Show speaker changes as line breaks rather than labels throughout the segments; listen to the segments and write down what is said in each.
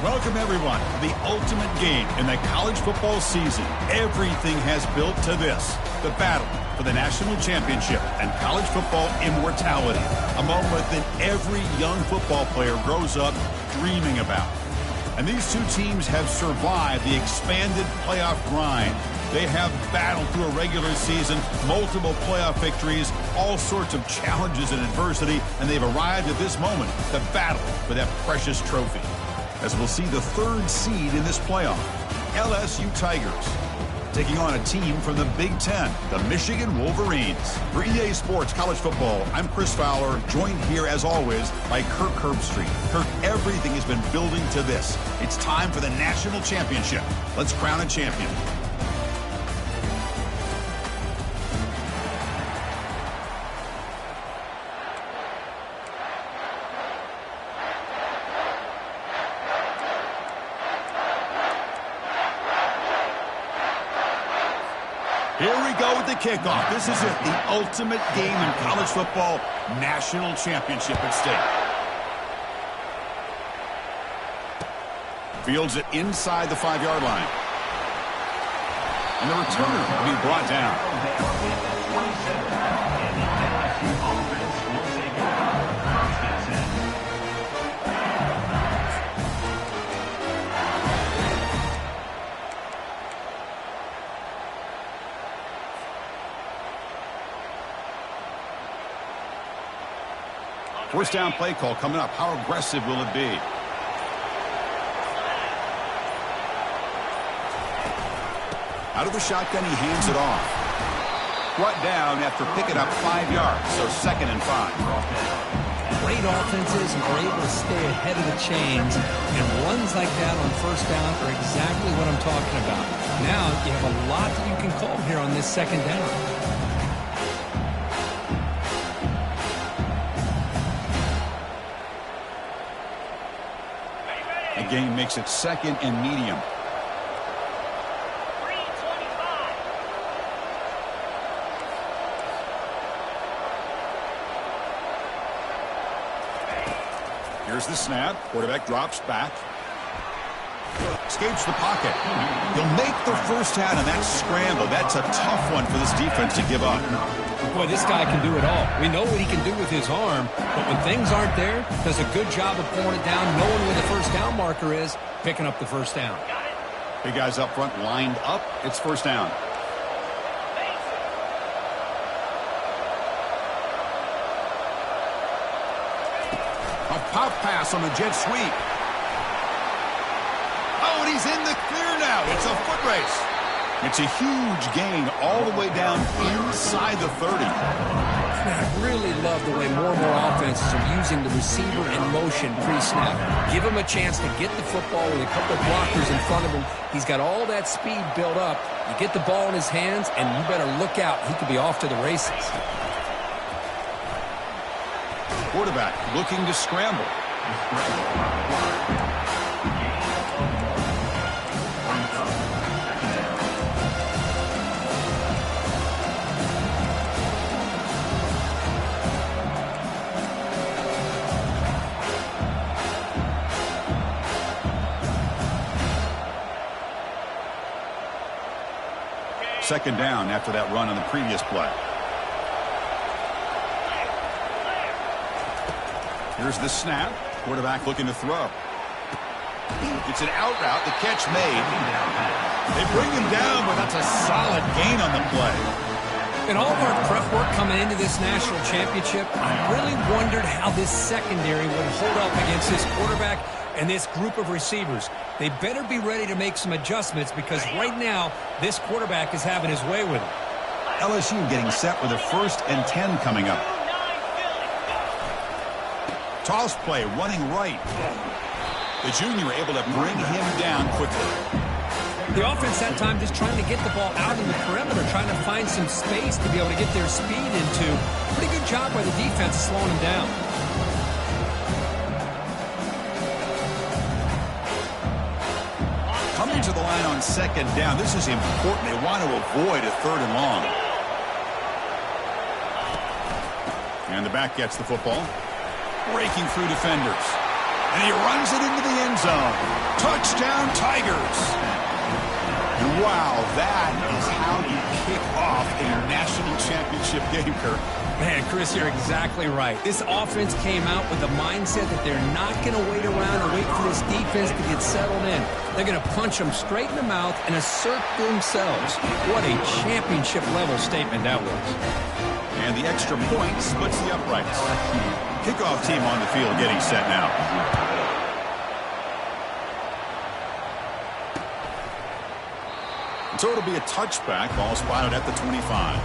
Welcome, everyone, to the ultimate game in the college football season. Everything has built to this, the battle for the national championship and college football immortality, a moment that every young football player grows up dreaming about. And these two teams have survived the expanded playoff grind. They have battled through a regular season, multiple playoff victories, all sorts of challenges and adversity, and they've arrived at this moment, the battle for that precious trophy. As we'll see the third seed in this playoff, LSU Tigers, taking on a team from the Big Ten, the Michigan Wolverines. For EA Sports College Football, I'm Chris Fowler, joined here as always by Kirk Herbstreit. Kirk, everything has been building to this. It's time for the national championship. Let's crown a champion. Here we go with the kickoff. This is it, the ultimate game in college football, national championship at stake. Fields it inside the 5-yard line. And the returner will be brought down. First down play call coming up. How aggressive will it be? Out of the shotgun, he hands it off. Brought down after picking up 5 yards, so 2nd and 5.
Great offenses are able to stay ahead of the chains, and runs like that on first down are exactly what I'm talking about. Now you have a lot that you can call here on this 2nd down.
The game makes it 2nd and medium. Here's the snap. Quarterback drops back. Escapes the pocket. He'll make the first down in that scramble. That's a tough one for this defense to give up.
Boy, this guy can do it all. We know what he can do with his arm, but when things aren't there, does a good job of pulling it down, knowing where the first down marker is, picking up the first down.
Big guys up front lined up. It's first down. A pop pass on the jet sweep. Oh, and he's in the clear now. It's a foot race. It's a huge gain all the way down inside the 30.
I really love the way more and more offenses are using the receiver in motion pre-snap. Give him a chance to get the football with a couple of blockers in front of him. He's got all that speed built up. You get the ball in his hands, and you better look out. He could be off to the races.
Quarterback looking to scramble. Second down after that run on the previous play. Here's the snap. Quarterback looking to throw. It's an out route. The catch made. They bring him down, but that's a solid gain on the play.
In all of our prep work coming into this national championship, I really wondered how this secondary would hold up against this quarterback and this group of receivers. They better be ready to make some adjustments because right now, this quarterback is having his way with it.
LSU getting set with a 1st and 10 coming up. Toss play, running right. The junior able to bring him down quickly.
The offense that time just trying to get the ball out in the perimeter, trying to find some space to be able to get their speed into. Pretty good job by the defense slowing them down.
Coming to the line on 2nd down. This is important. They want to avoid a 3rd and long. And the back gets the football. Breaking through defenders. And he runs it into the end zone. Touchdown, Tigers. Wow, that is how you kick off a national championship game, Kirk.
Man, Chris, you're exactly right. This offense came out with the mindset that they're not going to wait around and wait for this defense to get settled in. They're going to punch them straight in the mouth and assert themselves. What a championship-level statement that was.
And the extra point splits the uprights. Kickoff team on the field getting set now. So it'll be a touchback, ball spotted at the 25.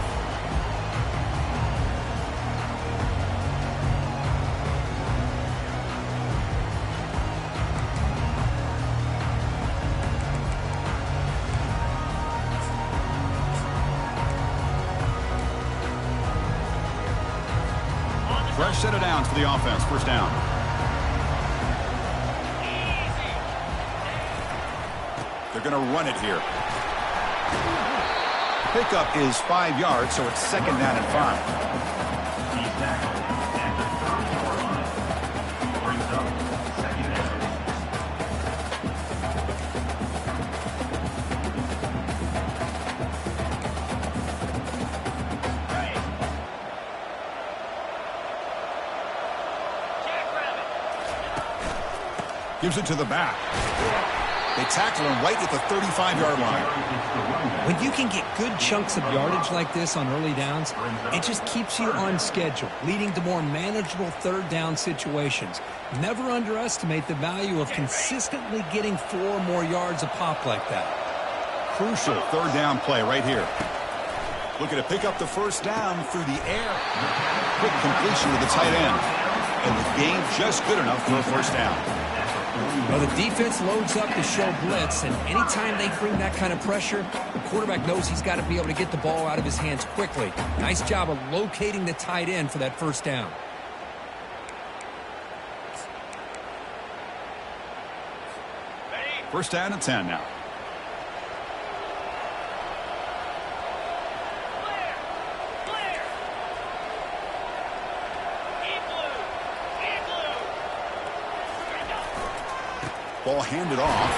Fresh set of downs for the offense, 1st down. They're going to run it here. Pickup is 5 yards, so it's 2nd down and 5. Gives it to the back. They tackle him right at the 35-yard line.
When you can get good chunks of yardage like this on early downs, it just keeps you on schedule, leading to more manageable 3rd down situations. Never underestimate the value of consistently getting 4 more yards a pop like that.
Crucial 3rd down play right here. Looking to pick up the 1st down through the air. Quick completion to the tight end. And the game just good enough for a 1st down.
Well, the defense loads up to show blitz, and anytime they bring that kind of pressure, the quarterback knows he's got to be able to get the ball out of his hands quickly. Nice job of locating the tight end for that 1st down.
First down and 10 now. Ball handed off.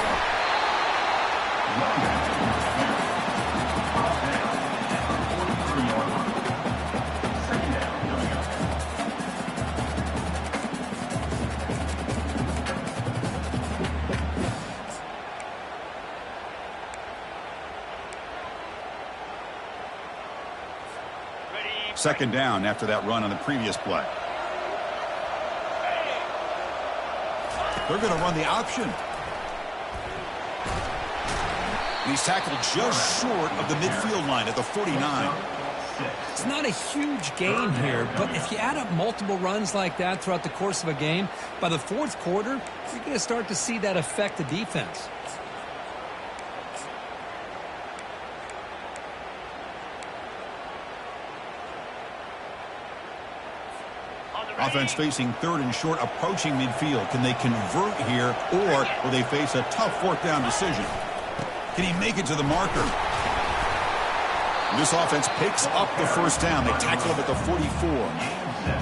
Second down after that run on the previous play. They're going to run the option. And he's tackled just short of the midfield line at the 49.
It's not a huge gain here, but if you add up multiple runs like that throughout the course of a game, by the 4th quarter, you're going to start to see that affect the defense.
Offense facing 3rd and short, approaching midfield. Can they convert here, or will they face a tough 4th down decision? Can he make it to the marker? This offense picks up the 1st down. They tackle him at the 44.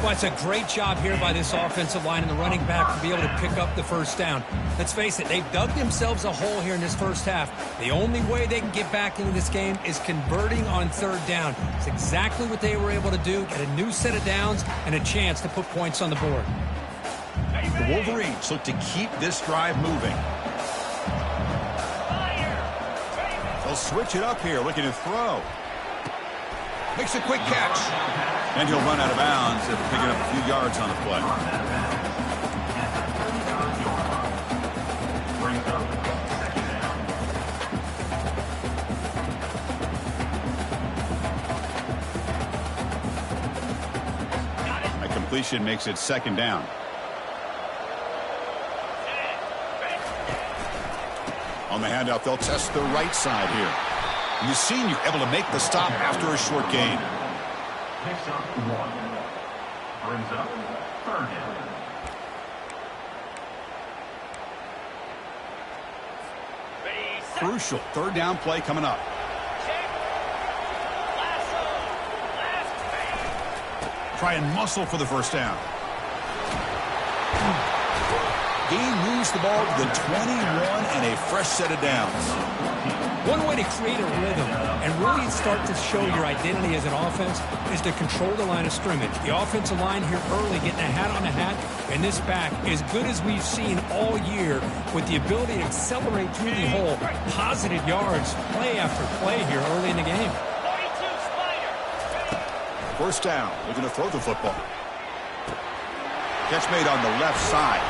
Well, it's a great job here by this offensive line and the running back to be able to pick up the 1st down. Let's face it, they've dug themselves a hole here in this 1st half. The only way they can get back into this game is converting on 3rd down. It's exactly what they were able to do, get a new set of downs and a chance to put points on the board.
The Wolverines look to keep this drive moving. They'll switch it up here, looking to throw. Makes a quick catch. And he'll run out of bounds after picking up a few yards on the play. A completion makes it second down. On the handoff, they'll test the right side here. And the senior able to make the stop after a short gain.
Picks up 1. Brings up third down.
Crucial third down play coming up. Try and muscle for the first down. Gain moves the ball to the 21 and a fresh set of downs.
One way to create a rhythm and really start to show your identity as an offense is to control the line of scrimmage. The offensive line here early getting a hat on a hat, and this back, as good as we've seen all year, with the ability to accelerate through the hole, positive yards, play after play here early in the game.
First down, looking to throw the football. Catch made on the left side.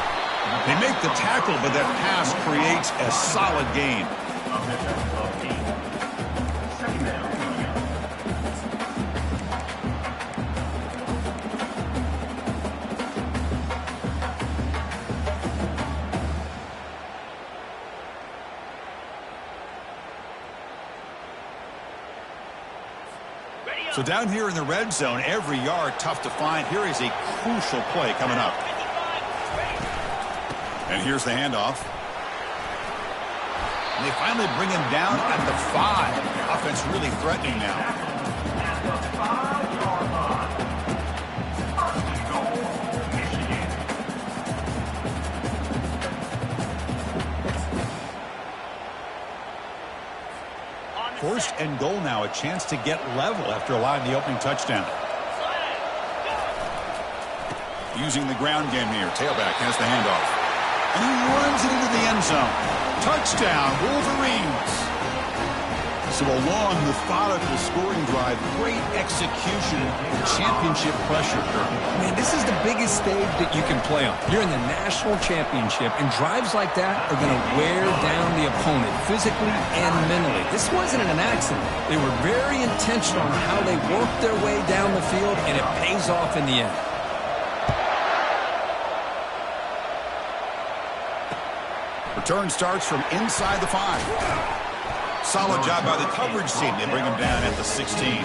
They make the tackle, but that pass creates a solid gain. So down here in the red zone, every yard tough to find. Here is a crucial play coming up. And here's the handoff. And they finally bring him down at the 5. Offense really threatening now. First and goal now, a chance to get level after allowing the opening touchdown. Using the ground game here. Tailback has the handoff. And he runs it into the end zone. Touchdown, Wolverines. So a long, methodical scoring drive. Great execution. Championship pressure.
Man, this is the biggest stage that you can play on. You're in the national championship, and drives like that are going to wear down the opponent physically and mentally. This wasn't an accident. They were very intentional on how they worked their way down the field, and it pays off in the end.
Return starts from inside the 5. Solid job by the coverage team. They bring him down at the 16.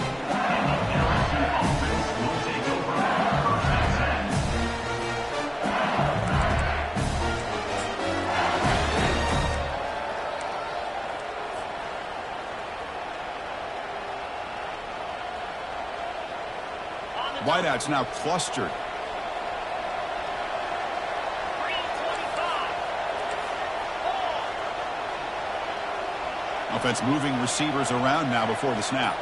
Wideouts now clustered. Offense moving receivers around now before the snap.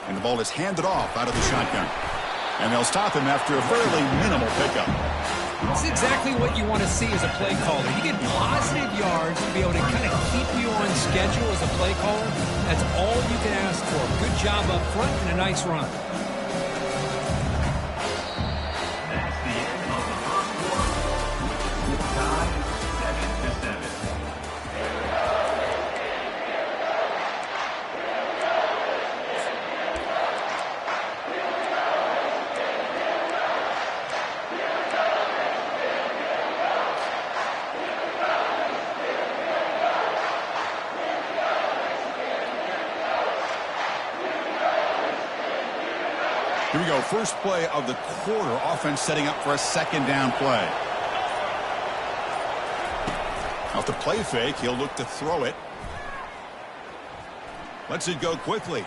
And the ball is handed off out of the shotgun. And they'll stop him after a fairly minimal pickup.
It's exactly what you want to see as a play caller. You get positive yards to be able to kind of keep you on schedule as a play caller. That's all you can ask for. Good job up front and a nice run.
That's the end of the first quarter. Tie 7-7.
Here we go. First play of the quarter. Offense setting up for a second down play. Off the play fake, he'll look to throw it. Lets it go quickly.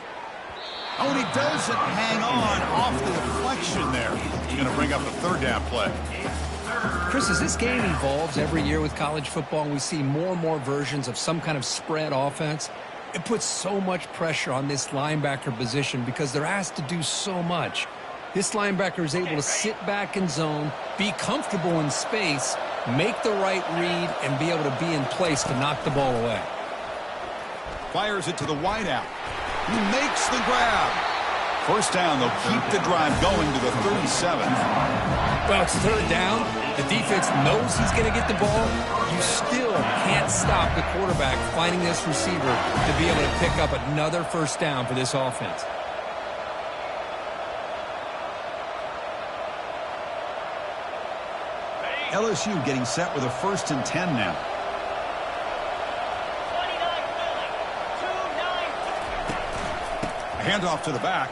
Oh, and he doesn't hang on off the deflection there. He's going to bring up a third down play.
Chris, as this game evolves every year with college football, and we see more and more versions of some kind of spread offense, it puts so much pressure on this linebacker position because they're asked to do so much. This linebacker is able to sit back in zone, be comfortable in space, make the right read, and be able to be in place to knock the ball away.
Fires it to the wideout. He makes the grab. First down, they'll keep the drive going to the 37.
Well, it's third down. The defense knows he's going to get the ball. You still can't stop the quarterback finding this receiver to be able to pick up another first down for this offense.
LSU getting set with a 1st and 10 now. A handoff to the back.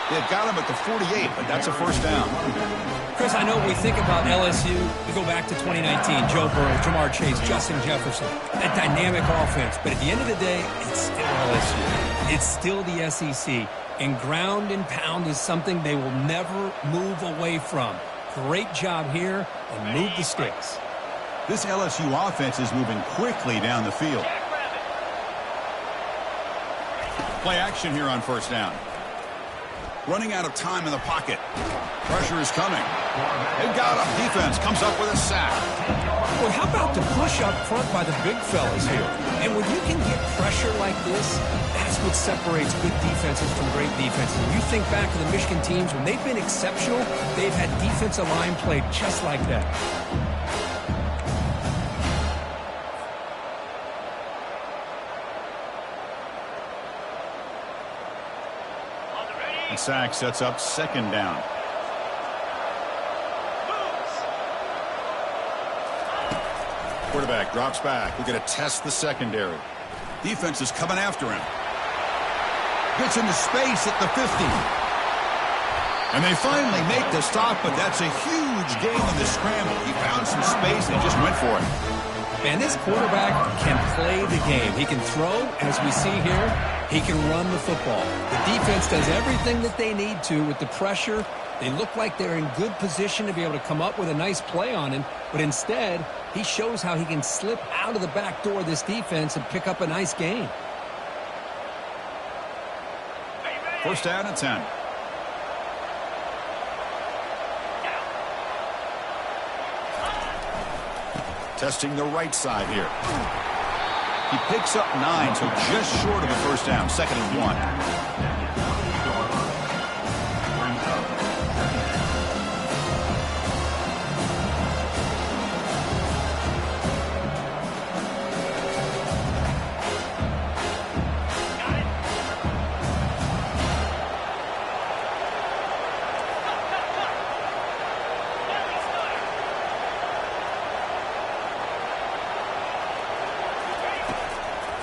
They've got him at the 48, but that's a first down.
Chris, I know when we think about LSU, we go back to 2019, Joe Burrow, Jamar Chase, Justin Jefferson, that dynamic offense. But at the end of the day, it's still LSU. It's still the SEC. And ground and pound is something they will never move away from. Great job here, and move the sticks.
This LSU offense is moving quickly down the field. Play action here on first down. Running out of time in the pocket. Pressure is coming. They got him. Defense comes up with a sack.
Well, how about the push up front by the big fellas here? And when you can get pressure like this, that's what separates good defenses from great defenses. When you think back to the Michigan teams, when they've been exceptional, they've had defensive line play just like that.
The sack sets up second down. Quarterback drops back. We're going to test the secondary. Defense is coming after him. Gets into space at the 50. And they finally make the stop, but that's a huge gain on the scramble. He found some space and just went for it.
And this quarterback can play the game. He can throw, and as we see here, he can run the football. The defense does everything that they need to with the pressure. They look like they're in good position to be able to come up with a nice play on him, but instead, he shows how he can slip out of the back door of this defense and pick up a nice gain.
First down and 10. Testing the right side here. He picks up 9, so just short of the first down. 2nd and 1.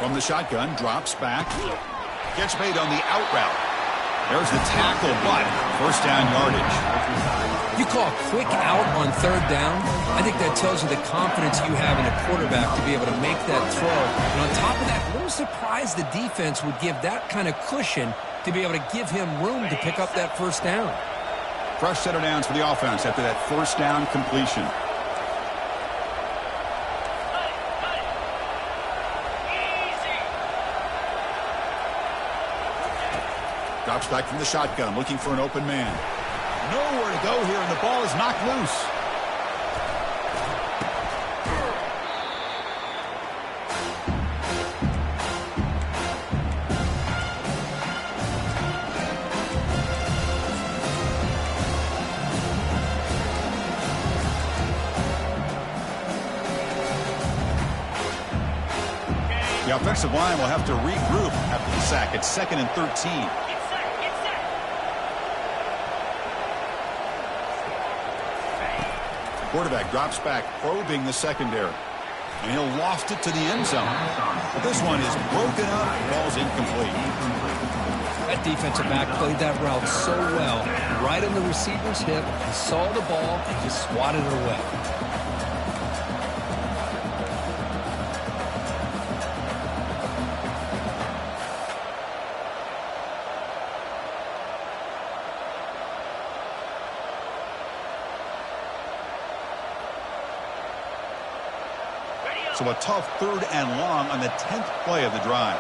From the shotgun, drops back. Gets made on the out route. There's the tackle, but first down yardage.
You call a quick out on third down. I think that tells you the confidence you have in a quarterback to be able to make that throw. And on top of that, a little surprised the defense would give that kind of cushion to be able to give him room to pick up that first down.
Fresh set of downs for the offense after that first down completion. Drops back from the shotgun, looking for an open man. Nowhere to go here, and the ball is knocked loose. The offensive line will have to regroup after the sack. It's 2nd and 13. Quarterback drops back, probing the secondary. And he'll loft it to the end zone. But this one is broken up. Ball's incomplete.
That defensive back played that route so well. Right on the receiver's hip. He saw the ball and just swatted it away.
So a tough 3rd and long on the 10th play of the drive.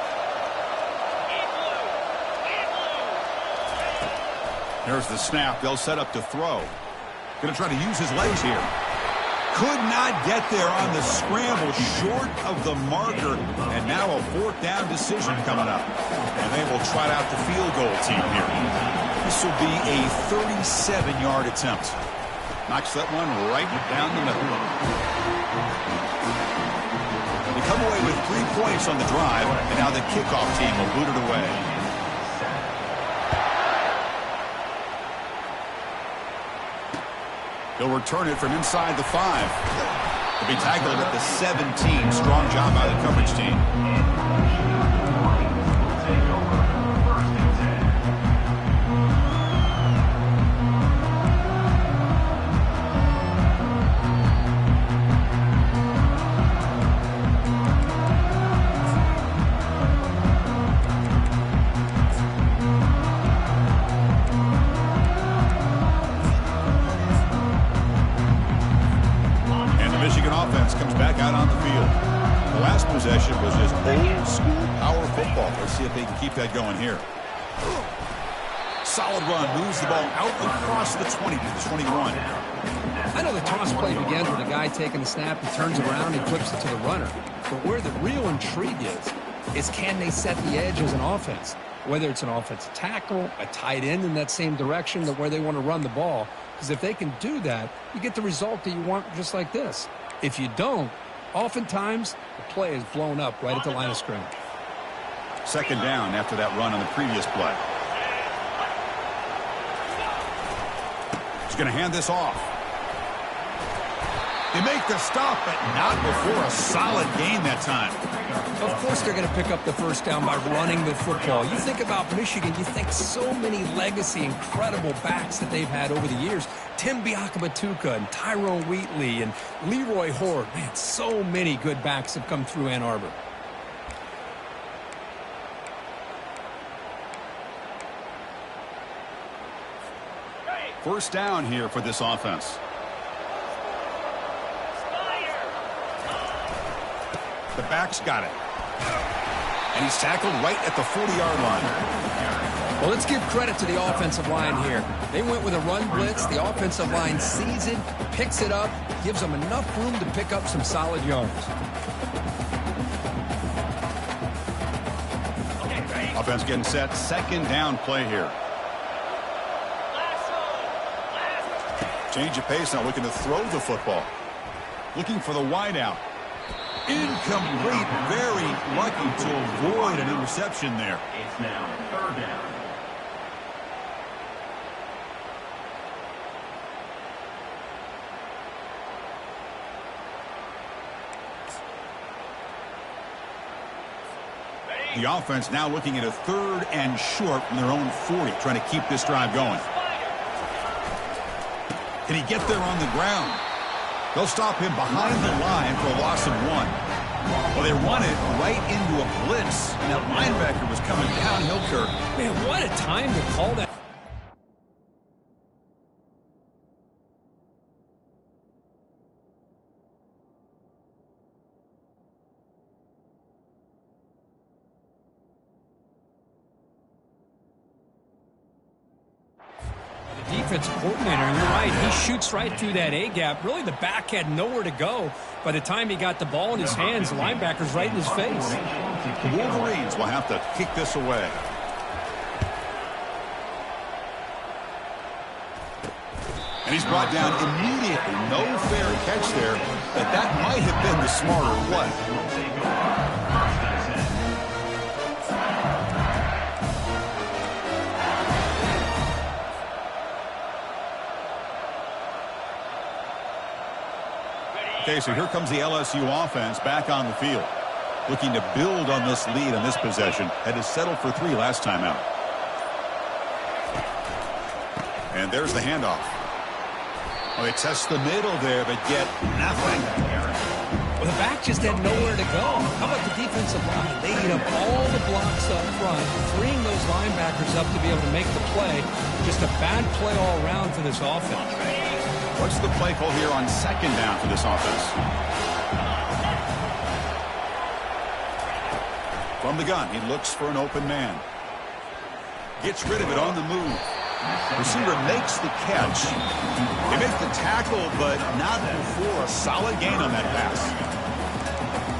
There's the snap. They'll set up to throw. Going to try to use his legs here. Could not get there on the scramble, short of the marker, and now a 4th down decision coming up. And they will trot out the field goal team here. This will be a 37-yard attempt. Knocks that one right down the middle. They come away with 3 points on the drive, and now the kickoff team will boot it away. He'll return it from inside the 5. He'll be tackled at the 17. Strong job by the coverage team. Comes back out on the field. The last possession was just old school power football. Let's see if they can keep that going here. Solid run, moves the ball out across the 20 to the 21.
I know the toss play begins with a guy taking the snap, he turns around and flips it to the runner. But where the real intrigue is can they set the edge as an offense? Whether it's an offensive tackle, a tight end in that same direction, where they want to run the ball. Because if they can do that, you get the result that you want just like this. If you don't, oftentimes the play is blown up right at the line of scrimmage.
2nd down after that run on the previous play. He's going to hand this off. They make the stop, but not before a solid gain that time.
Of course they're going to pick up the 1st down by running the football. You think about Michigan, you think so many legacy, incredible backs that they've had over the years. Tim Biakabatuka and Tyrone Wheatley and Leroy Horde. Man, so many good backs have come through Ann Arbor.
First down here for this offense. The back's got it. And he's tackled right at the 40-yard line.
Well, let's give credit to the offensive line here. They went with a run blitz. The offensive line sees it, picks it up, gives them enough room to pick up some solid yards.
Offense getting set. 2nd down play here. Change of pace now, looking to throw the football. Looking for the wideout. Incomplete. Very lucky to avoid an interception there.
It's now 3rd down.
The offense now looking at a 3rd and short from their own 40, trying to keep this drive going. Can he get there on the ground? They'll stop him behind the line for a loss of 1. Well, they run it right into a blitz, and that linebacker was coming downhill, Kirk.
Man, what a time to call that. Defensive coordinator, and you're right, he shoots right through that A-gap. Really, the back had nowhere to go. By the time he got the ball in his hands, the linebacker's right in his face.
The Wolverines will have to kick this away. And he's brought down immediately. No fair catch there, but that might have been the smarter play. Okay, so here comes the LSU offense back on the field. Looking to build on this lead on this possession. Had to settle for 3 last time out. And there's the handoff. Well, they test the middle there, but get nothing.
Well, the back just had nowhere to go. How about the defensive line? They eat up all the blocks up front, freeing those linebackers up to be able to make the play. Just a bad play all around for this offense.
What's the play call here on 2nd down for this offense? From the gun, he looks for an open man. Gets rid of it on the move. Receiver makes the catch. They make the tackle, but not before a solid gain on that pass.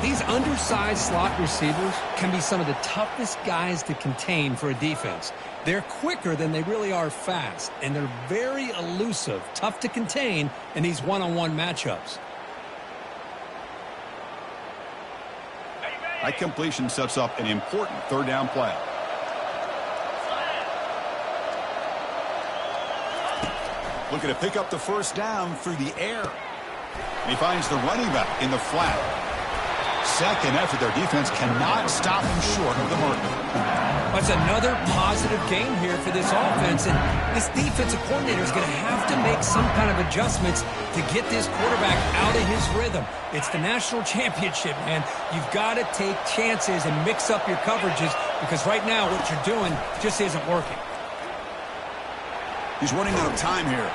These undersized slot receivers can be some of the toughest guys to contain for a defense. They're quicker than they really are fast, and they're very elusive, tough to contain in these one-on-one matchups.
That completion sets up an important third down play. Looking to pick up the first down through the air. And he finds the running back in the flat. Second effort, their defense cannot stop him short of the marker.
That's another positive game here for this offense, and this defensive coordinator is going to have to make some kind of adjustments to get this quarterback out of his rhythm. It's the national championship, man. You've got to take chances and mix up your coverages because right now what you're doing just isn't working.
He's running out of time here.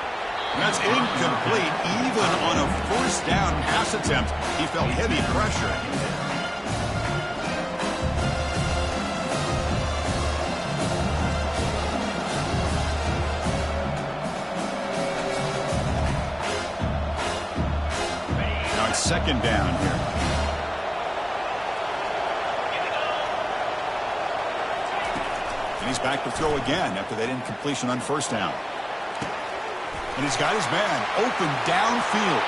And that's incomplete. Even on a first down pass attempt, he felt heavy pressure. Now it's second down here. And he's back to throw again after that incompletion on first down. And he's got his man open downfield.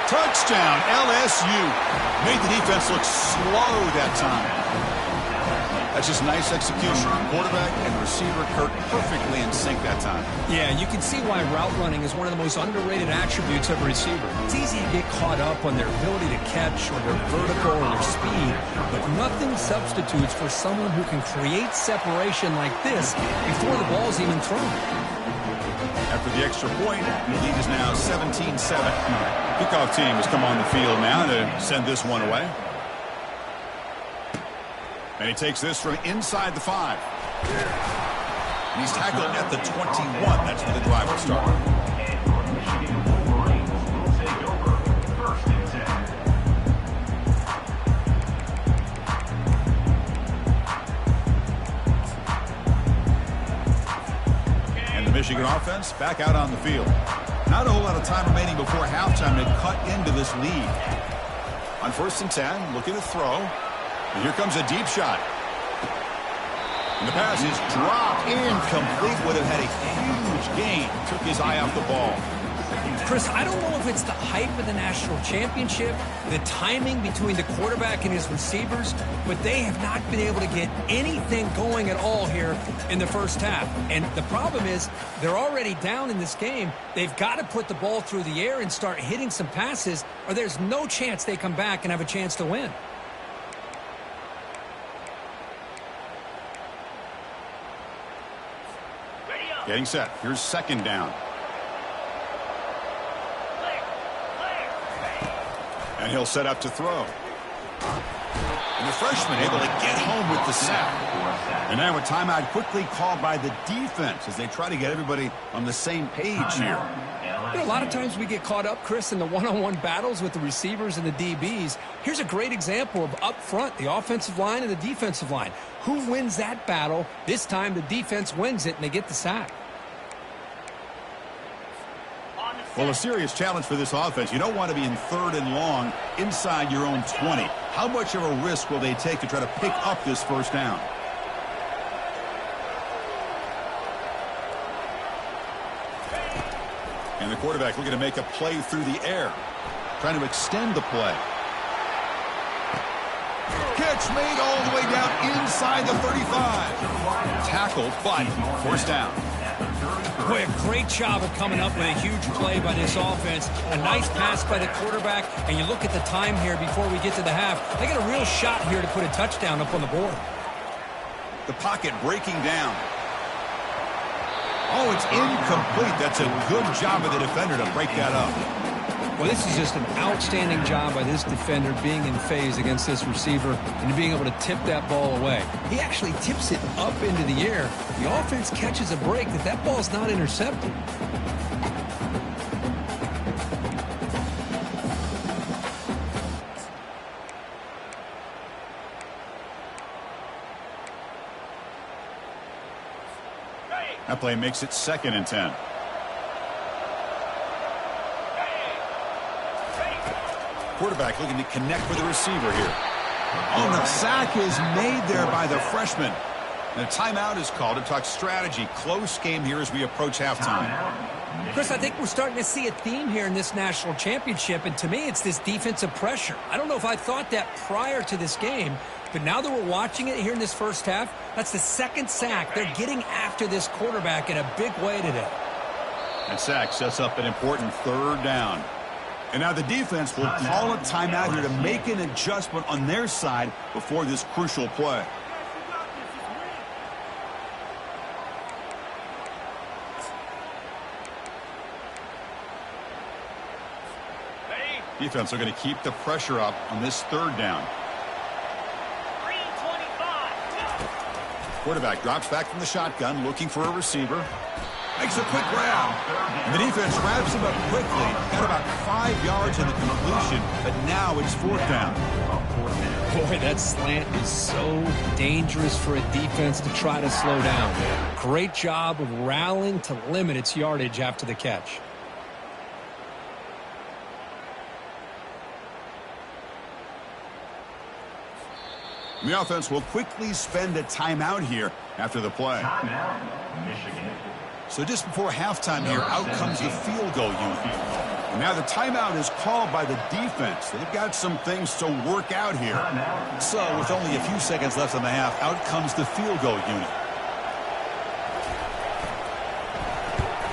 Touchdown, LSU. Made the defense look slow that time. That's just nice execution. Quarterback and receiver Kirk perfectly in sync that time.
Yeah, you can see why route running is one of the most underrated attributes of a receiver. It's easy to get caught up on their ability to catch or their vertical or their speed, but nothing substitutes for someone who can create separation like this before the ball's even thrown.
After the extra point, the lead is now 17-7. Kickoff team has come on the field now to send this one away. And he takes this from inside the 5. And he's tackled at the 21. That's where the drive will start. Michigan offense back out on the field. Not a whole lot of time remaining before halftime to cut into this lead. On 1st and 10, looking to throw. And here comes a deep shot. And the pass is dropped. Incomplete. Would have had a huge gain. Took his eye off the ball.
Chris, I don't know if it's the hype of the national championship, the timing between the quarterback and his receivers, but they have not been able to get anything going at all here in the first half. And the problem is they're already down in this game. They've got to put the ball through the air and start hitting some passes, or there's no chance they come back and have a chance to win.
Getting set. Here's second down. And he'll set up to throw. And the freshman able to get home with the sack. And now a timeout quickly called by the defense as they try to get everybody on the same page here.
You know, a lot of times we get caught up, Chris, in the one-on-one battles with the receivers and the DBs. Here's a great example of up front, the offensive line and the defensive line. Who wins that battle? This time the defense wins it and they get the sack.
Well, a serious challenge for this offense. You don't want to be in 3rd and long inside your own 20. How much of a risk will they take to try to pick up this first down? And the quarterback looking to make a play through the air. Trying to extend the play. Catch made all the way down inside the 35. Tackled, but first down.
Boy, a great job of coming up with a huge play by this offense. A nice pass by the quarterback, and you look at the time here before we get to the half. They got a real shot here to put a touchdown up on the board.
The pocket breaking down. Oh, it's incomplete. That's a good job of the defender to break that up.
Well, this is just an outstanding job by this defender being in phase against this receiver and being able to tip that ball away. He actually tips it up into the air. The offense catches a break that ball's not intercepted.
Now that play makes it 2nd and 10. Quarterback looking to connect with the receiver here. Oh, the sack is made there by the freshman. And a timeout is called to talk strategy. Close game here as we approach halftime.
Chris, I think we're starting to see a theme here in this national championship, and to me it's this defensive pressure. I don't know if I thought that prior to this game, but now that we're watching it here in this first half, that's the 2nd sack. They're getting after this quarterback in a big way today.
And sack sets up an important 3rd down. And now the defense will call a timeout here to make an adjustment on their side before this crucial play. Defense are going to keep the pressure up on this 3rd down. Quarterback drops back from the shotgun, looking for a receiver. Makes a quick grab. And the defense wraps him up quickly. Got about 5 yards in the completion, but now it's 4th down.
Boy, that slant is so dangerous for a defense to try to slow down. Great job of rallying to limit its yardage after the catch.
The offense will quickly spend a timeout here after the play.
Timeout, Michigan.
So just before halftime here, out comes the field goal unit. And now the timeout is called by the defense. They've got some things to work out here. So with only a few seconds left in the half, out comes the field goal unit.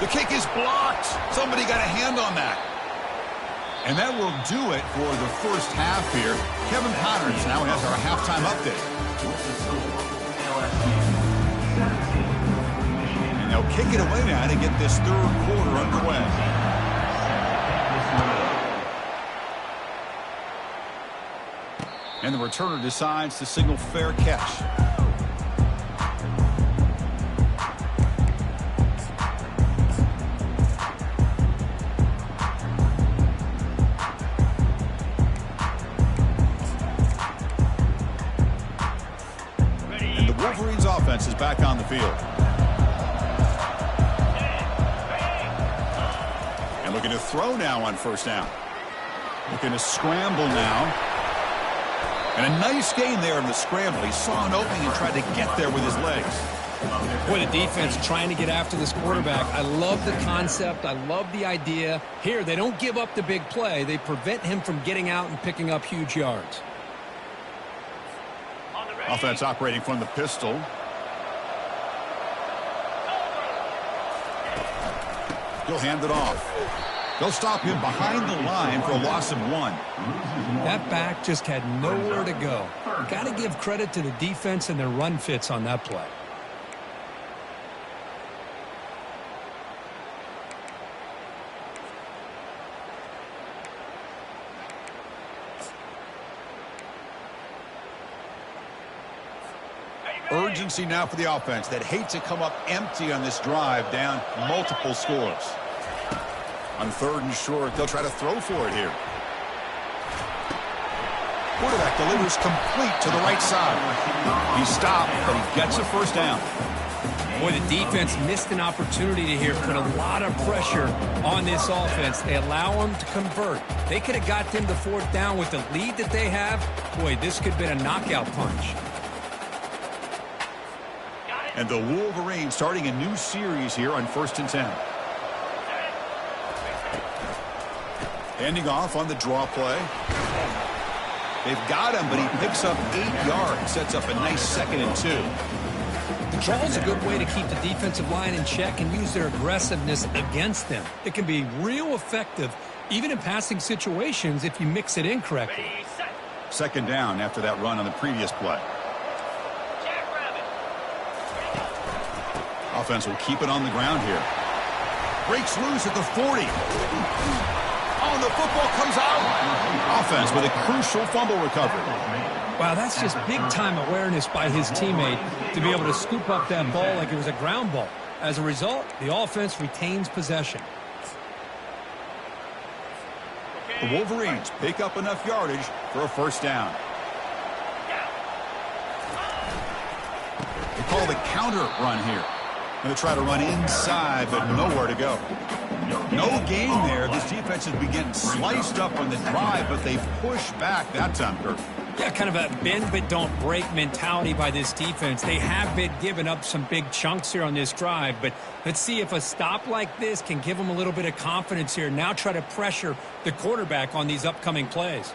The kick is blocked. Somebody got a hand on that. And that will do it for the first half here. Kevin Connors now has our halftime update. And they'll kick it away now to get this 3rd quarter underway. And the returner decides to signal fair catch. Wolverines offense is back on the field. And looking to throw now on 1st down. Looking to scramble now. And a nice gain there in the scramble. He saw an opening and tried to get there with his legs.
Boy, the defense trying to get after this quarterback. I love the concept. I love the idea. Here, they don't give up the big play. They prevent him from getting out and picking up huge yards.
Offense operating from the pistol. He'll hand it off. They'll stop him behind the line for a loss of 1.
That back just had nowhere to go. Got to give credit to the defense and their run fits on that play.
Urgency now for the offense that hate to come up empty on this drive, down multiple scores. On 3rd and short, they'll try to throw for it here. Quarterback delivers complete to the right side. He stopped, but he gets a 1st down.
Boy, the defense missed an opportunity to here put a lot of pressure on this offense. They allow them to convert. They could have got them to 4th down with the lead that they have. Boy, this could have been a knockout punch.
And the Wolverines starting a new series here on 1st and 10. Handing off on the draw play. They've got him, but he picks up 8 yards. Sets up a nice 2nd and 2.
The draw is a good way to keep the defensive line in check and use their aggressiveness against them. It can be real effective, even in passing situations, if you mix it in correctly.
2nd down after that run on the previous play. Offense will keep it on the ground here. Breaks loose at the 40. Oh, the football comes out. Offense with a crucial fumble recovery.
Wow, that's just big-time awareness by his teammate to be able to scoop up that ball like it was a ground ball. As a result, the offense retains possession.
The Wolverines pick up enough yardage for a 1st down. They call the counter run here. Going to try to run inside, but nowhere to go. No gain there. This defense has been getting sliced up on the drive, but they push back that time, Kirk.
Yeah, kind of a bend but don't break mentality by this defense. They have been giving up some big chunks here on this drive, but let's see if a stop like this can give them a little bit of confidence here. Now try to pressure the quarterback on these upcoming plays.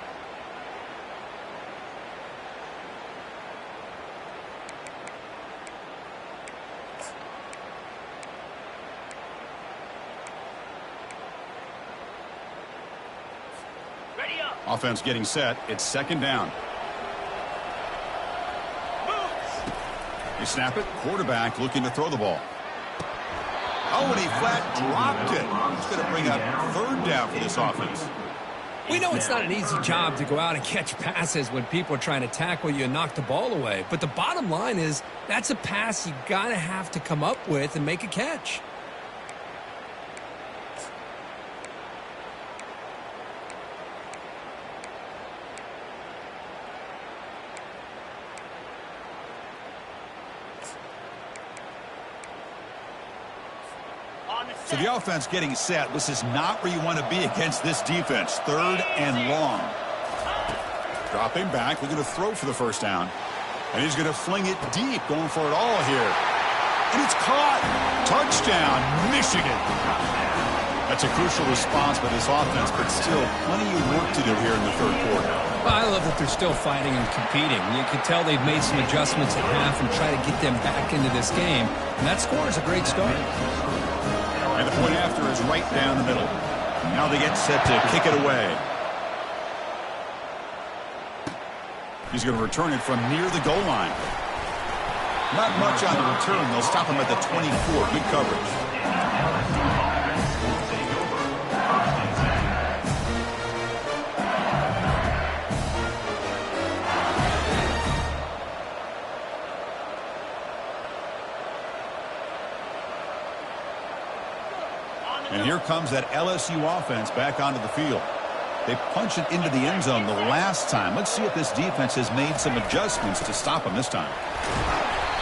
Offense getting set. It's second down. They snap it. Quarterback looking to throw the ball. Oh, and he flat dropped it. It's going to bring up third down for this offense.
We know it's not an easy job to go out and catch passes when people are trying to tackle you and knock the ball away. But the bottom line is that's a pass you got to have to come up with and make a catch.
So the offense getting set. This is not where you want to be against this defense. Third and long. Dropping back. We're going to throw for the first down. And he's going to fling it deep, going for it all here. And it's caught. Touchdown, Michigan. That's a crucial response by this offense, but still plenty of work to do here in the third quarter.
Well, I love that they're still fighting and competing. You can tell they've made some adjustments at half and try to get them back into this game. And that score is a great start.
And the point after is right down the middle. Now they get set to kick it away. He's going to return it from near the goal line. Not much on the return. They'll stop him at the 24. Good coverage. And here comes that LSU offense back onto the field. They punched it into the end zone the last time. Let's see if this defense has made some adjustments to stop him this time.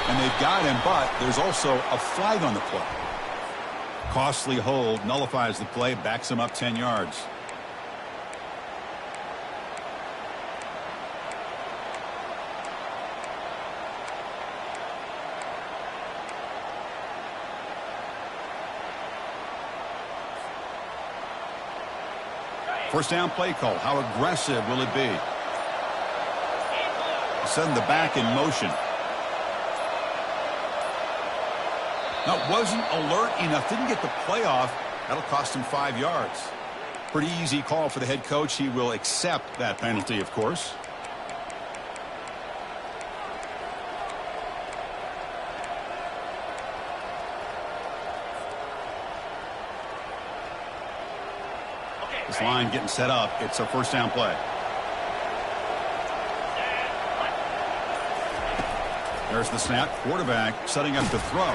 And they've got him, but there's also a flag on the play. Costly hold, nullifies the play, backs him up 10 yards. First down play call. How aggressive will it be? Send the back in motion. Now, wasn't alert enough. Didn't get the play off. That'll cost him 5 yards. Pretty easy call for the head coach. He will accept that penalty, of course. This line getting set up. It's a first down play. There's the snap. Quarterback setting up to throw.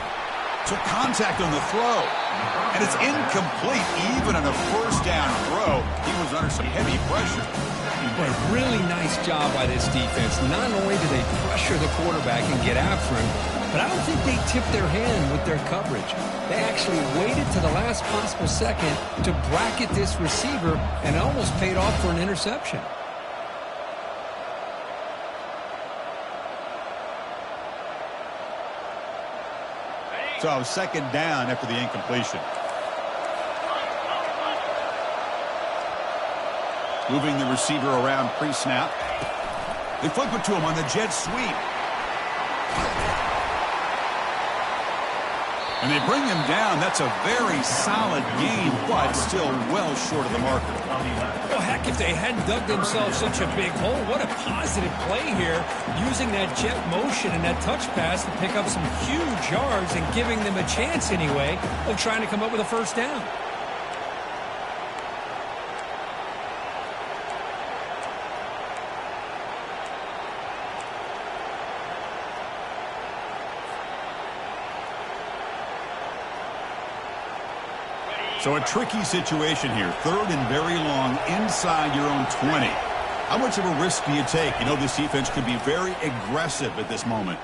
So contact on the throw. And it's incomplete. Even on a first down throw, he was under some heavy pressure.
But a really nice job by this defense. Not only do they pressure the quarterback and get after him, but I don't think they tipped their hand with their coverage. They actually waited to the last possible second to bracket this receiver, and it almost paid off for an interception.
So second down after the incompletion. Moving the receiver around pre-snap. They flip it to him on the jet sweep. And they bring him down. That's a very solid gain, but still well short of the marker.
Well, heck, if they hadn't dug themselves such a big hole, what a positive play here, using that jet motion and that touch pass to pick up some huge yards and giving them a chance anyway of trying to come up with a first down.
So a tricky situation here. Third and very long inside your own 20. How much of a risk do you take? You know this defense could be very aggressive at this moment.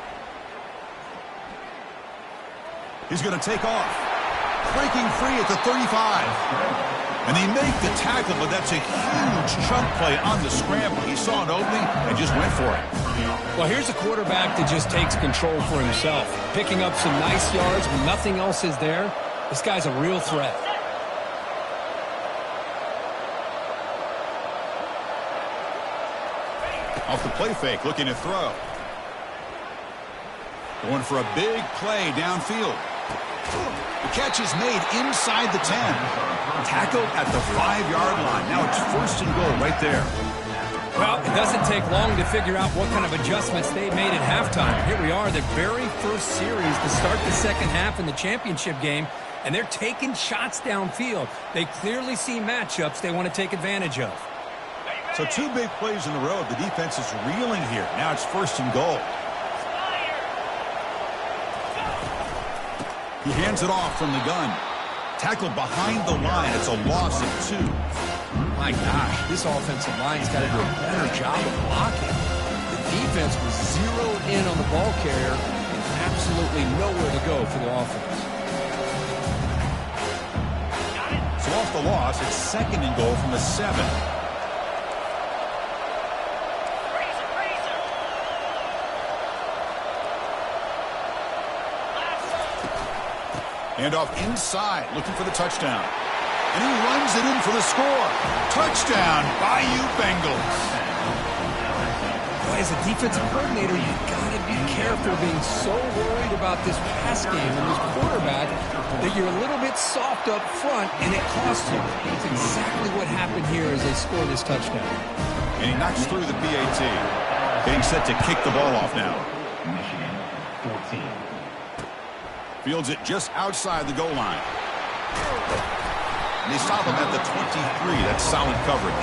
He's going to take off. Breaking free at the 35. And they make the tackle, but that's a huge chunk play on the scramble. He saw an opening and just went for it.
Well, here's a quarterback that just takes control for himself. Picking up some nice yards when nothing else is there. This guy's a real threat.
Off the play fake, looking to throw. Going for a big play downfield. The catch is made inside the 10. Tackled at the 5-yard line. Now it's first and goal right there.
Well, it doesn't take long to figure out what kind of adjustments they made at halftime. Here we are, the very first series to start the second half in the championship game, and they're taking shots downfield. They clearly see matchups they want to take advantage of.
So 2 big plays in a row. The defense is reeling here. Now it's first and goal. He hands it off from the gun. Tackled behind the line. It's a loss of 2.
My gosh, this offensive line's got to do a better job of blocking. The defense was zeroed in on the ball carrier and absolutely nowhere to go for the offense.
So off the loss, it's second and goal from the 7. And off inside, looking for the touchdown. And he runs it in for the score. Touchdown, Bayou Bengals.
Boy, as a defensive coordinator, you've got to be careful being so worried about this pass game and this quarterback that you're a little bit soft up front, and it costs you. That's exactly what happened here as they score this touchdown.
And he knocks through the PAT. Getting set to kick the ball off now.
Michigan, 14.
Fields it just outside the goal line. And they stop him at the 23. That's solid coverage.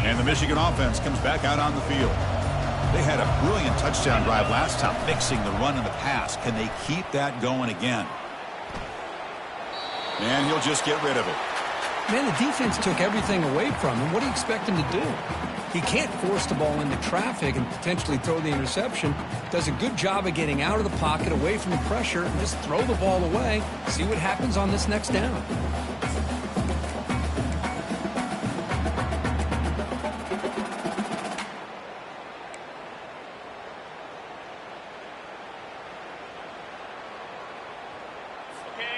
And the Michigan offense comes back out on the field. They had a brilliant touchdown drive last time, mixing the run and the pass. Can they keep that going again? And he'll just get rid of it.
Man, the defense took everything away from him. What do you expect him to do? He can't force the ball into traffic and potentially throw the interception. Does a good job of getting out of the pocket, away from the pressure, and just throw the ball away. See what happens on this next down.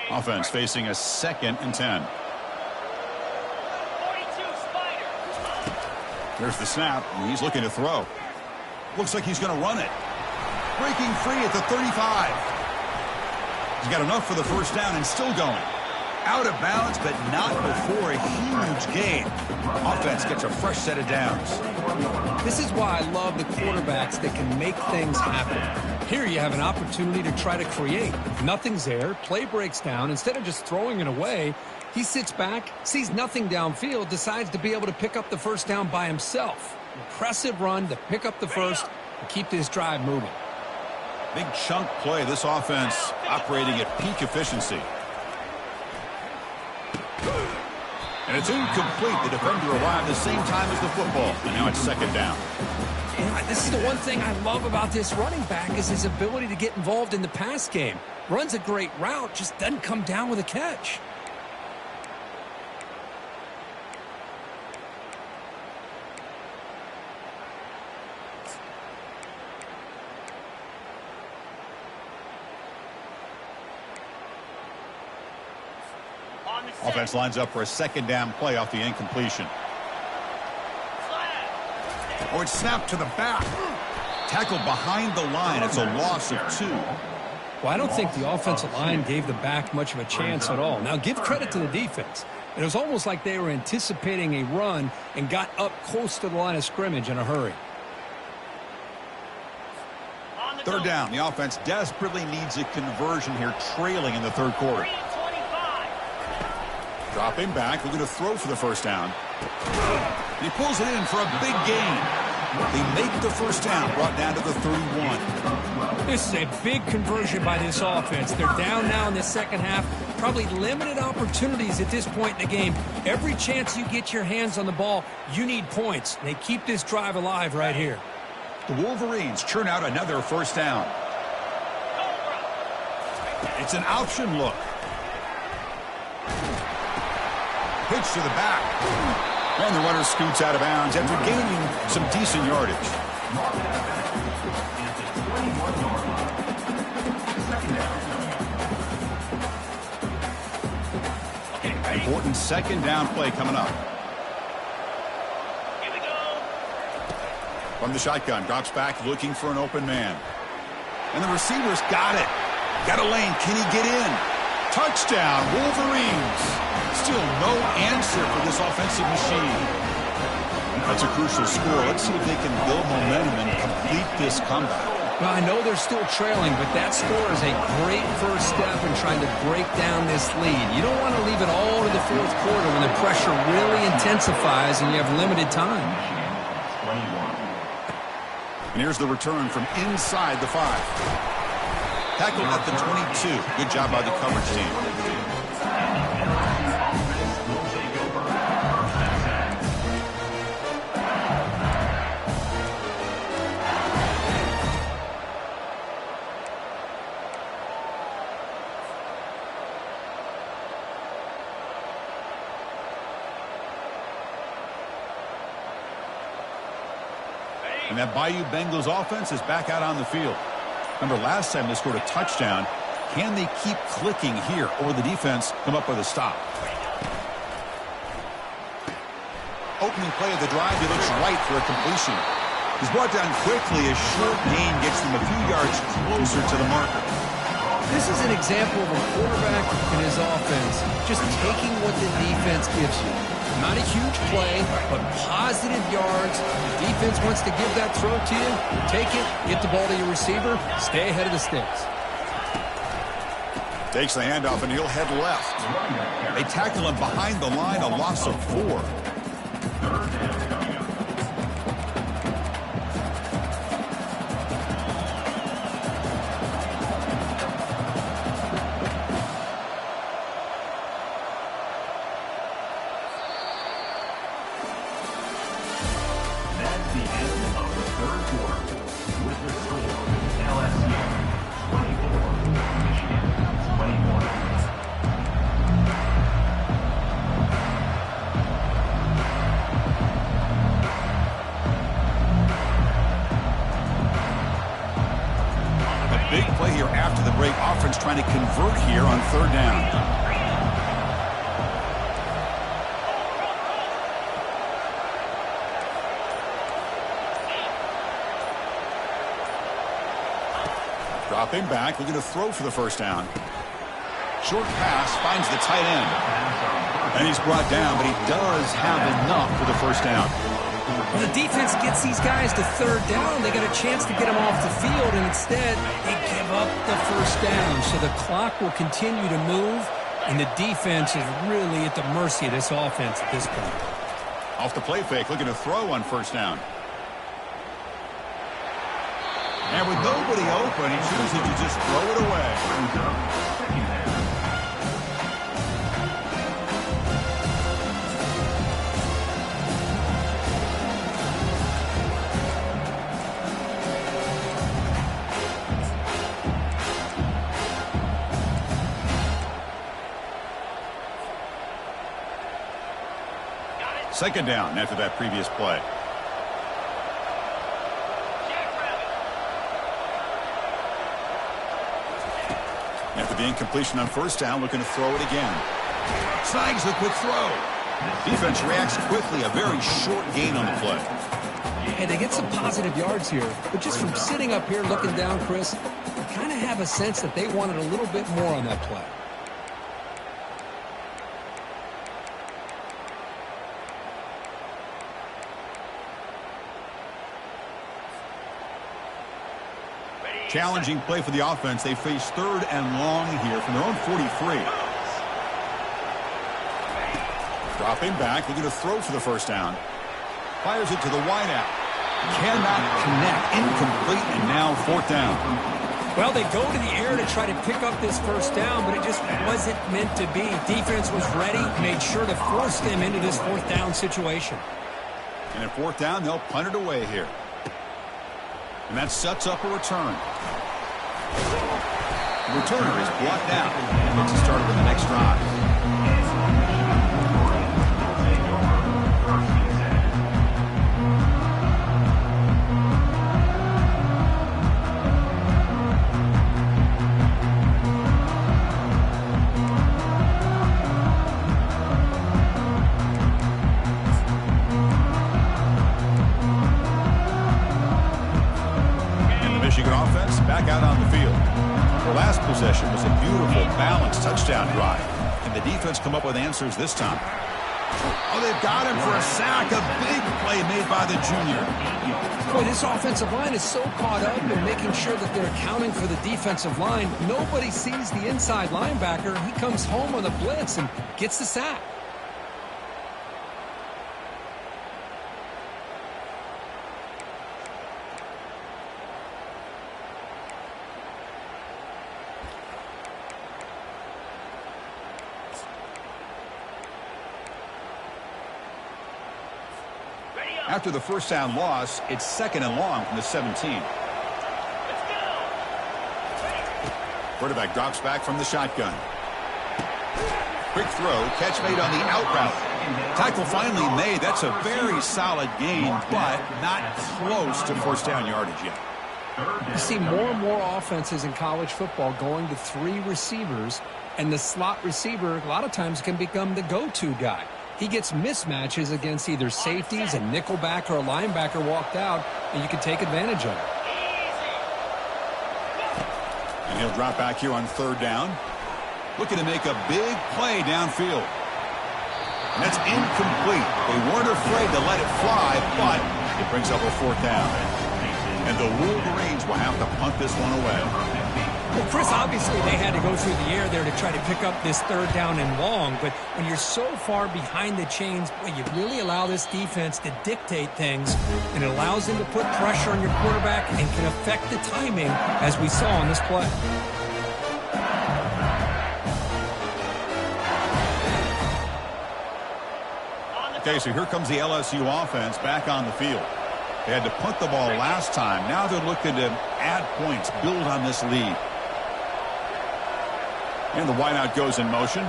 Offense facing a 2nd and 10. There's the snap, and he's looking to throw. Looks like he's going to run it. Breaking free at the 35. He's got enough for the first down and still going. Out of bounds, but not before a huge gain. Offense gets a fresh set of downs.
This is why I love the quarterbacks that can make things happen. Here you have an opportunity to try to create. Nothing's there. Play breaks down. Instead of just throwing it away, he sits back, sees nothing downfield, decides to be able to pick up the first down by himself. Impressive run to pick up the first and keep this drive moving.
Big chunk play. This offense operating at peak efficiency. And it's incomplete. The defender arrived the same time as the football. And now it's second down.
Yeah, this is the one thing I love about this running back is his ability to get involved in the pass game. Runs a great route, just doesn't come down with a catch.
Offense lines up for a second down play off the incompletion. Oh, it's snapped to the back. Tackled behind the line. It's a loss of 2.
Well, I don't think the offensive line gave the back much of a chance at all. Now, give credit to the defense. It was almost like they were anticipating a run and got up close to the line of scrimmage in a hurry.
Third down. The offense desperately needs a conversion here, trailing in the third quarter. Dropping back, looking to throw for the first down. He pulls it in for a big gain. They make the first down, brought down to the 31.
This is a big conversion by this offense. They're down now in the second half. Probably limited opportunities at this point in the game. Every chance you get your hands on the ball, you need points. They keep this drive alive right here.
The Wolverines churn out another first down. It's an option look. Pitch to the back. And the runner scoots out of bounds after gaining some decent yardage.
21 yards.
Important second down play coming up.
Here we go.
From the shotgun, drops back looking for an open man. And the receiver's got it. Got a lane. Can he get in? Touchdown, Wolverines. Still no answer for this offensive machine. That's a crucial score. Let's see if they can build momentum and complete this comeback.
Well, I know they're still trailing, but that score is a great first step in trying to break down this lead. You don't want to leave it all to the fourth quarter when the pressure really intensifies and you have limited time.
21.
And here's the return from inside the 5. Tackled at the 22. Good job by the coverage team. And that Bayou Bengals offense is back out on the field. Remember, last time they scored a touchdown. Can they keep clicking here, or the defense come up with a stop? Opening play of the drive, he looks right for a completion. He's brought down quickly. A short gain gets them a few yards closer to the marker.
This is an example of a quarterback and his offense just taking what the defense gives you. Not a huge play, but positive yards. The defense wants to give that throw to you. Take it, get the ball to your receiver, stay ahead of the sticks.
Takes the handoff, and he'll head left. They tackle him behind the line, a loss of 4.
That's the end of the third quarter. With the score, LSU 24, Michigan 21.
A big play here after the break. Offense trying to convert here on third down. Dropping back, looking to throw for the first down. Short pass finds the tight end. And he's brought down, but he does have enough for the first down.
When the defense gets these guys to third down, they got a chance to get them off the field, and instead they give up the first down. So the clock will continue to move, and the defense is really at the mercy of this offense at this point.
Off the play fake, looking to throw on first down. And with nobody open, he chooses to just throw it away. Second down after that previous play. After the incompletion on first down, looking to throw it again. Snags the quick throw. Defense reacts quickly. A very short gain on the play.
And they get some positive yards here. But just from sitting up here looking down, Chris, you kind of have a sense that they wanted a little bit more on that play.
Challenging play for the offense. They face third and long here from their own 43. Dropping back, looking to throw for the first down. Fires it to the wideout. Cannot connect. Incomplete, and now 4th down.
Well, they go to the air to try to pick up this first down, but it just wasn't meant to be. Defense was ready, made sure to force them into this 4th down situation.
And at 4th down, they'll punt it away here. And that sets up a return. The returner is blocked out and gets started with the next drive. Back out on the field. The last possession was a beautiful, balanced touchdown drive. And the defense come up with answers this time. Oh, they've got him for a sack. A big play made by the junior.
Boy, this offensive line is so caught up in making sure that they're accounting for the defensive line. Nobody sees the inside linebacker. He comes home on a blitz and gets the sack.
After the first down loss, it's 2nd and long from the 17. Quarterback drops back from the shotgun. Quick throw, catch made on the out route. Tackle finally made. That's a very solid gain, but not close to first down yardage yet.
You see more and more offenses in college football going to 3 receivers, and the slot receiver a lot of times can become the go-to guy. He gets mismatches against either safeties, a nickelback, or a linebacker walked out, and you can take advantage of it.
And he'll drop back here on 3rd down. Looking to make a big play downfield. And that's incomplete. They weren't afraid to let it fly, but it brings up a 4th down. And the Wolverines will have to punt this one away.
Well, Chris, obviously they had to go through the air there to try to pick up this 3rd down and long, but when you're so far behind the chains, boy, you really allow this defense to dictate things, and it allows them to put pressure on your quarterback and can affect the timing, as we saw on this play.
Okay, so here comes the LSU offense back on the field. They had to punt the ball last time. Now they're looking to add points, build on this lead. And the wideout goes in motion.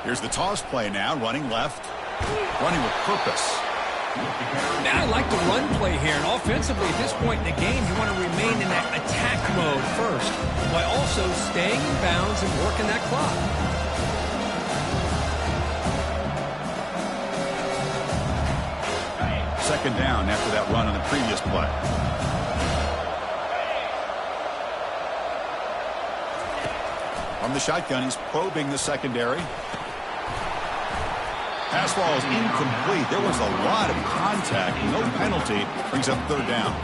Here's the toss play now, running left, running with purpose.
Now I like the run play here, and offensively at this point in the game, you want to remain in that attack mode first, while also staying in bounds and working that clock.
Second down after that run on the previous play. From the shotgun, he's probing the secondary. Pass ball is incomplete. There was a lot of contact. No penalty. Brings up 3rd down.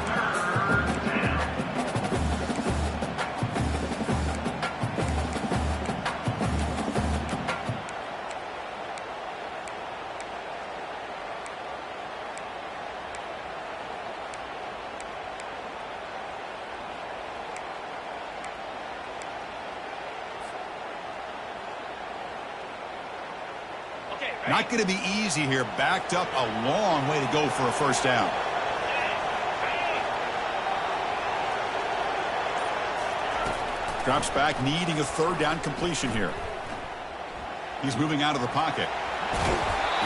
Not going to be easy here. Backed up a long way to go for a first down. Drops back, needing a 3rd down completion here. He's moving out of the pocket.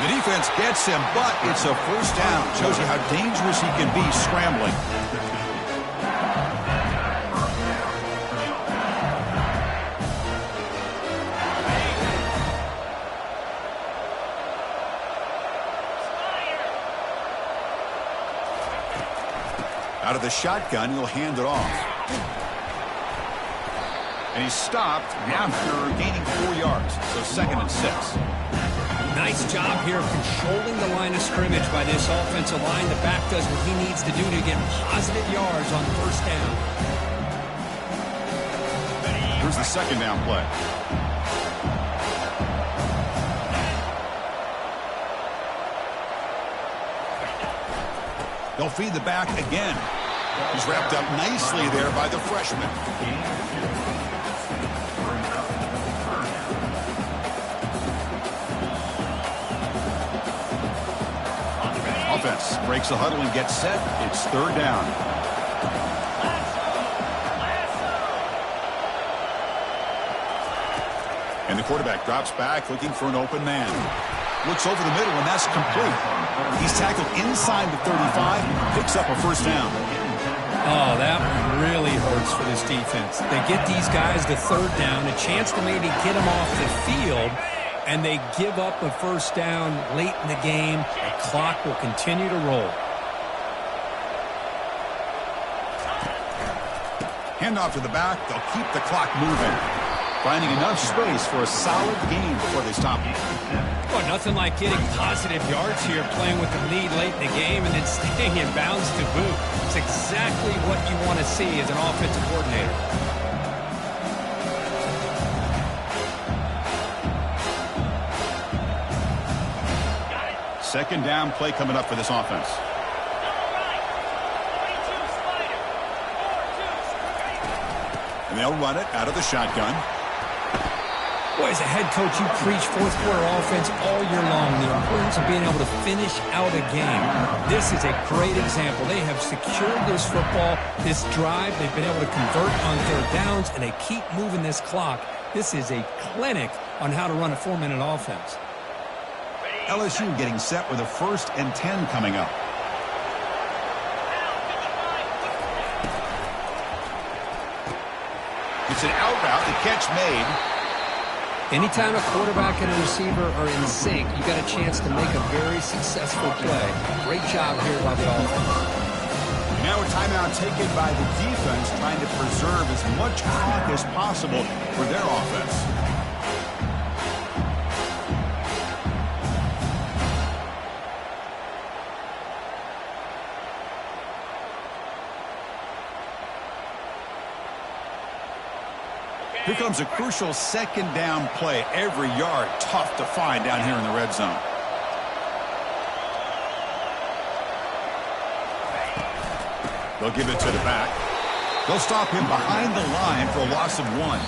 The defense gets him, but it's a first down. Shows you how dangerous he can be scrambling. Out of the shotgun, he'll hand it off. And he's stopped after gaining 4 yards. So 2nd and 6.
Nice job here of controlling the line of scrimmage by this offensive line. The back does what he needs to do to get positive yards on first down.
Here's the 2nd down play. They'll feed the back again. He's wrapped up nicely there by the freshman. Offense breaks the huddle and gets set. It's third down. And the quarterback drops back looking for an open man. Looks over the middle, and that's complete. He's tackled inside the 35, picks up a first down.
Oh, that one really hurts for this defense. They get these guys to third down, a chance to maybe get them off the field, and they give up a first down late in the game. The clock will continue to roll.
Handoff to the back. They'll keep the clock moving. Finding enough space for a solid gain before they stop him.
Well, nothing like getting positive yards here, playing with the lead late in the game, and then staying in bounds to boot. It's exactly what you want to see as an offensive coordinator.
Second down play coming up for this offense. And they'll run it out of the shotgun.
Boy, as a head coach, you preach fourth quarter offense all year long. The importance of being able to finish out a game. This is a great example. They have secured this football, this drive. They've been able to convert on third downs, and they keep moving this clock. This is a clinic on how to run a 4-minute offense.
LSU getting set with a 1st and 10 coming up. It's an out route. The catch made.
Anytime a quarterback and a receiver are in sync, you got a chance to make a very successful play. Great job here by the offense.
Now a timeout taken by the defense, trying to preserve as much clock as possible for their offense. Here comes a crucial second down play. Every yard tough to find down here in the red zone. They'll give it to the back. They'll stop him behind the line for a loss of 1.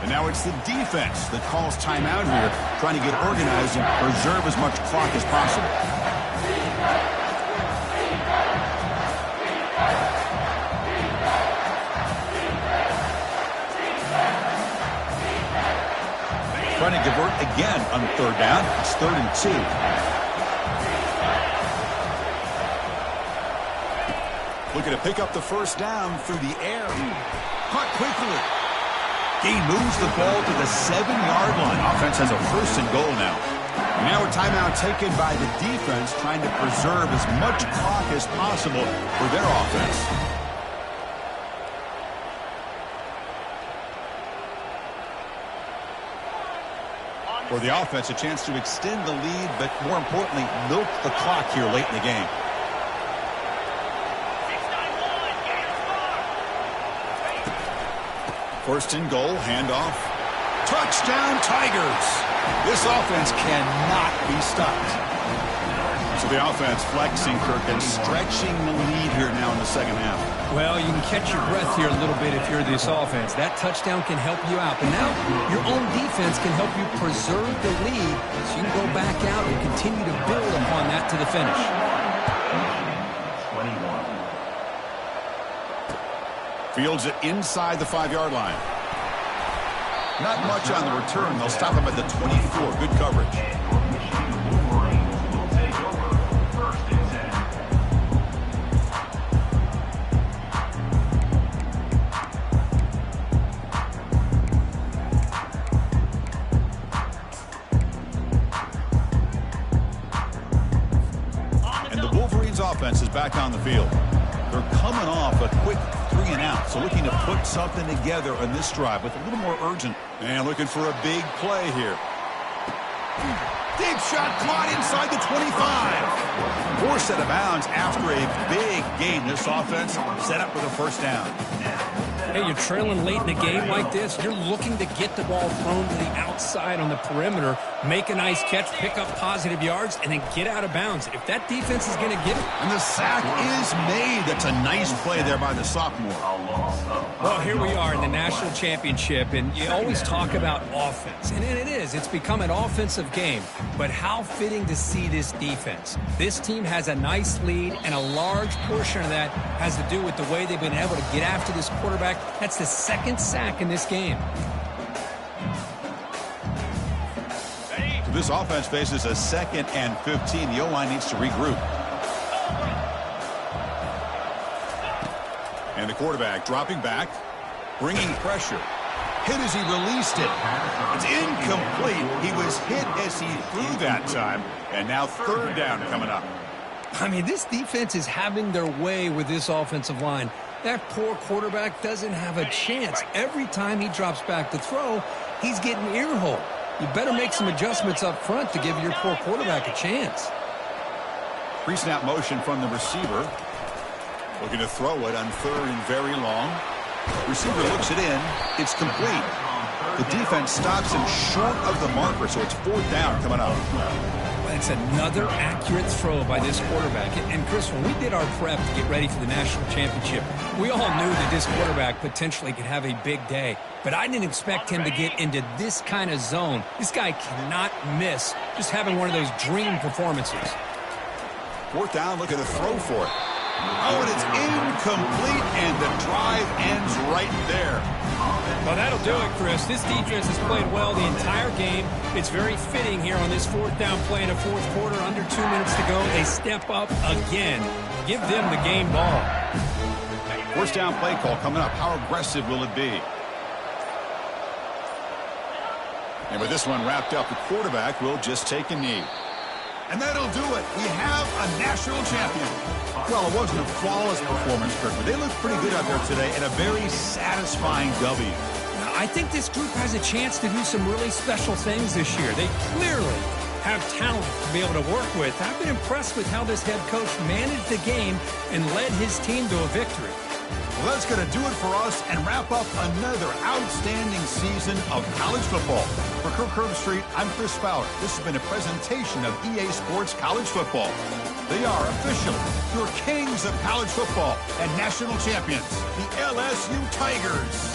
And now it's the defense that calls timeout here, trying to get organized and preserve as much clock as possible. Trying to convert again on third down. It's 3rd and 2. Looking to pick up the first down through the air. Caught quickly. He moves the ball to the 7-yard line. Offense has a 1st and goal now. Now a timeout taken by the defense, trying to preserve as much clock as possible for their offense. For the offense, a chance to extend the lead, but more importantly, milk the clock here late in the game. First and goal, handoff. Touchdown, Tigers! This offense cannot be stopped. So the offense flexing, Kirk, and stretching the lead here now in the second half.
Well, you can catch your breath here a little bit if you're this offense. That touchdown can help you out. But now your own defense can help you preserve the lead so you can go back out and continue to build upon that to the finish.
21.
Fields it inside the 5-yard line. Not much on the return. They'll stop him at the 24. Good coverage. Offense is back on the field. They're coming off a quick 3-and-out, so looking to put something together on this drive with a little more urgent. And looking for a big play here. Deep shot caught inside the 25. Forced out of bounds after a big gain. This offense set up with a first down.
Hey, you're trailing late in a game like this. You're looking to get the ball thrown to the outside on the perimeter, make a nice catch, pick up positive yards, and then get out of bounds. If that defense is going to get it.
And the sack is made. That's a nice play there by the sophomore.
Well, here we are in the national championship, and you always talk about offense. And it is. It's become an offensive game. But how fitting to see this defense. This team has a nice lead, and a large portion of that has to do with the way they've been able to get after this quarterback. That's the second sack in this game.
So this offense faces a 2nd and 15. The O-line needs to regroup. And the quarterback dropping back, bringing pressure. Hit as he released it. It's incomplete. He was hit as he threw that time. And now 3rd down coming up.
I mean, this defense is having their way with this offensive line. That poor quarterback doesn't have a chance. Every time he drops back to throw, he's getting ear-hole. You better make some adjustments up front to give your poor quarterback a chance.
Pre-snap motion from the receiver. Looking to throw it on 3rd and very long. Receiver looks it in. It's complete. The defense stops him short of the marker, so it's 4th down coming up.
It's another accurate throw by this quarterback. And, Chris, when we did our prep to get ready for the national championship, we all knew that this quarterback potentially could have a big day. But I didn't expect him to get into this kind of zone. This guy cannot miss just having one of those dream performances.
4th down, looking to throw for it. Oh, and it's incomplete, and the drive ends right there.
Well, that'll do it, Chris. This defense has played well the entire game. It's very fitting here on this 4th down play in the 4th quarter. Under 2 minutes to go. They step up again. Give them the game ball.
1st down play call coming up. How aggressive will it be? And with this one wrapped up, the quarterback will just take a knee. And that'll do it. We have a national champion. Well, it wasn't a flawless performance, Kirk, but they looked pretty good out there today and a very satisfying W.
I think this group has a chance to do some really special things this year. They clearly have talent to be able to work with. I've been impressed with how this head coach managed the game and led his team to a victory.
Well, that's going to do it for us and wrap up another outstanding season of college football. For Kirk Herbstreit, I'm Chris Fowler. This has been a presentation of EA Sports College Football. They are officially your kings of college football and national champions, the LSU Tigers.